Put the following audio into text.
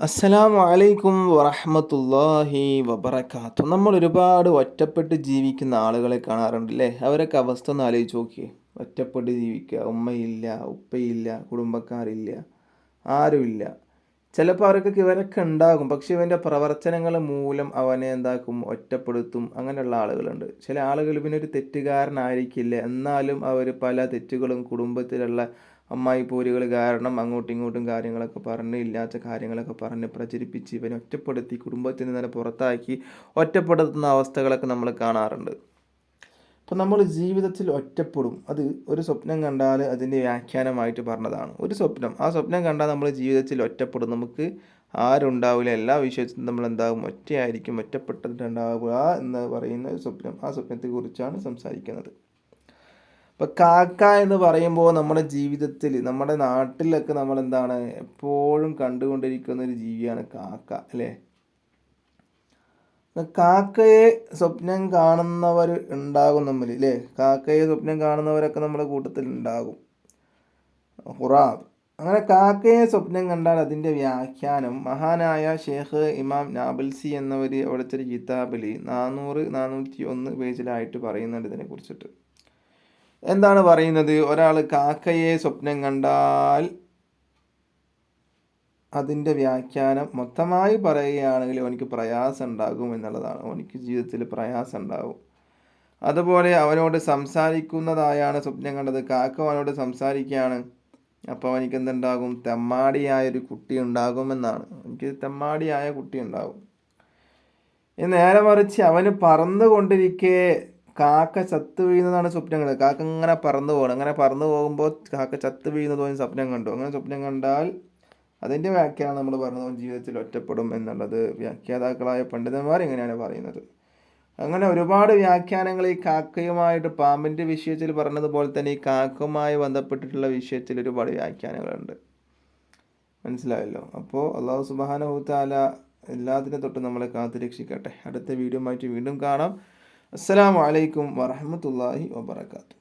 അസ്സലാമു അലൈക്കും വറഹ്മത്തുള്ളാഹി വബറകാതുഹു. നമ്മൾ ഒരുപാട് ഒറ്റപ്പെട്ട് ജീവിക്കുന്ന ആളുകളെ കാണാറുണ്ട് അല്ലേ? അവരൊക്കെ അവസ്ഥ ഒന്ന് ആലോചിച്ച് നോക്കിയേ. ഒറ്റപ്പെട്ട് ജീവിക്കുക, ഉമ്മയില്ല, ഉപ്പയില്ല, കുടുംബക്കാരില്ല, ആരുമില്ല. ചിലപ്പോൾ അവർക്കൊക്കെ ഇവരൊക്കെ ഉണ്ടാകും, പക്ഷെ ഇവൻ്റെ പ്രവർത്തനങ്ങൾ മൂലം അവനെ എന്താക്കും, ഒറ്റപ്പെടുത്തും. അങ്ങനെയുള്ള ആളുകളുണ്ട്. ചില ആളുകൾ ഇവനൊരു തെറ്റുകാരനായിരിക്കില്ല, എന്നാലും അവർ പല തെറ്റുകളും കുടുംബത്തിലുള്ള അമ്മായി പോരുകൾ കാരണം അങ്ങോട്ടും ഇങ്ങോട്ടും കാര്യങ്ങളൊക്കെ പറഞ്ഞ് ഇല്ലാത്ത കാര്യങ്ങളൊക്കെ പറഞ്ഞ് പ്രചരിപ്പിച്ച് ഇവനെ ഒറ്റപ്പെടുത്തി കുടുംബത്തിൽ നിന്ന് തന്നെ പുറത്താക്കി ഒറ്റപ്പെടുത്തുന്ന അവസ്ഥകളൊക്കെ നമ്മൾ കാണാറുണ്ട്. അപ്പോൾ നമ്മൾ ജീവിതത്തിൽ ഒറ്റപ്പെടും. അത് ഒരു സ്വപ്നം കണ്ടാൽ അതിൻ്റെ വ്യാഖ്യാനമായിട്ട് പറഞ്ഞതാണ്. ഒരു സ്വപ്നം, ആ സ്വപ്നം കണ്ടാൽ നമ്മൾ ജീവിതത്തിൽ ഒറ്റപ്പെടും. നമുക്ക് ആരുണ്ടാവില്ല, എല്ലാ വിഷയത്തിലും നമ്മൾ എന്താകും, ഒറ്റയായിരിക്കും, ഒറ്റപ്പെട്ടിട്ടുണ്ടാവുക എന്ന് പറയുന്ന ഒരു സ്വപ്നം. ആ സ്വപ്നത്തെക്കുറിച്ചാണ് സംസാരിക്കുന്നത്. ഇപ്പം കാക്ക എന്ന് പറയുമ്പോൾ നമ്മുടെ ജീവിതത്തിൽ നമ്മുടെ നാട്ടിലൊക്കെ നമ്മൾ എന്താണ് എപ്പോഴും കണ്ടുകൊണ്ടിരിക്കുന്ന ഒരു ജീവിയാണ് കാക്ക അല്ലേ? കാക്കയെ സ്വപ്നം കാണുന്നവർ ഉണ്ടാകും നമ്മൾ അല്ലേ? കാക്കയെ സ്വപ്നം കാണുന്നവരൊക്കെ നമ്മുടെ കൂട്ടത്തിൽ ഉണ്ടാകും. ഖുറാബ്. അങ്ങനെ കാക്കയെ സ്വപ്നം കണ്ടാൽ അതിൻ്റെ വ്യാഖ്യാനം മഹാനായ ഷേഖ് ഇമാം നാബൽസി എന്നവർ അവിടുത്തെ ഒരു കിതാബിൽ 401 പേജിലായിട്ട് പറയുന്നുണ്ട് ഇതിനെ കുറിച്ചിട്ട്. എന്താണ് പറയുന്നത്? ഒരാൾ കാക്കയെ സ്വപ്നം കണ്ടാൽ അതിൻ്റെ വ്യാഖ്യാനം മൊത്തമായി പറയുകയാണെങ്കിൽ അവനിക്ക് പ്രയാസം ഉണ്ടാകും എന്നുള്ളതാണ്. അവനിക്ക് ജീവിതത്തിൽ പ്രയാസം ഉണ്ടാകും. അതുപോലെ അവനോട് സംസാരിക്കുന്നതായാണ് സ്വപ്നം കണ്ടത്. കാക്ക അവനോട് സംസാരിക്കുകയാണ്. അപ്പോൾ അവനിക്ക് എന്തുണ്ടാകും? തെമ്മാടിയായൊരു കുട്ടി ഉണ്ടാകുമെന്നാണ്. എനിക്ക് തെമ്മാടിയായ കുട്ടി ഉണ്ടാകും. നേരെ മറിച്ച് അവന് പറന്നുകൊണ്ടിരിക്കെ കാക്ക ചത്തു വീഴുന്നതാണ് സ്വപ്നം കണ്ടത്. കാക്ക ഇങ്ങനെ പറന്നു പോകണം. അങ്ങനെ പറന്നു പോകുമ്പോൾ കാക്ക ചത്തു വീഴുന്നതോ സ്വപ്നം കണ്ടു. അങ്ങനെ സ്വപ്നം കണ്ടാൽ അതിൻ്റെ വ്യാഖ്യാനം നമ്മൾ പറഞ്ഞത് ജീവിതത്തിൽ ഒറ്റപ്പെടും എന്നുള്ളത് വ്യാഖ്യാതാക്കളായ പണ്ഡിതന്മാർ ഇങ്ങനെയാണ് പറയുന്നത്. അങ്ങനെ ഒരുപാട് വ്യാഖ്യാനങ്ങൾ ഈ കാക്കയുമായിട്ട് പാമ്പിൻ്റെ വിഷയത്തിൽ പറഞ്ഞതുപോലെ തന്നെ ഈ കാക്കയുമായി ബന്ധപ്പെട്ടിട്ടുള്ള വിഷയത്തിൽ ഒരുപാട് വ്യാഖ്യാനങ്ങളുണ്ട്. മനസ്സിലായല്ലോ? അപ്പോൾ അല്ലാഹു സുബ്ഹാനഹു തആല എല്ലാത്തിനെ തൊട്ട് നമ്മളെ കാത്തുരക്ഷിക്കട്ടെ. അടുത്ത വീഡിയോ ആയിട്ട് വീണ്ടും കാണാം. അസ്സലാമു അലൈക്കും വറഹ്മത്തുള്ളാഹി വബറകാതുഹു.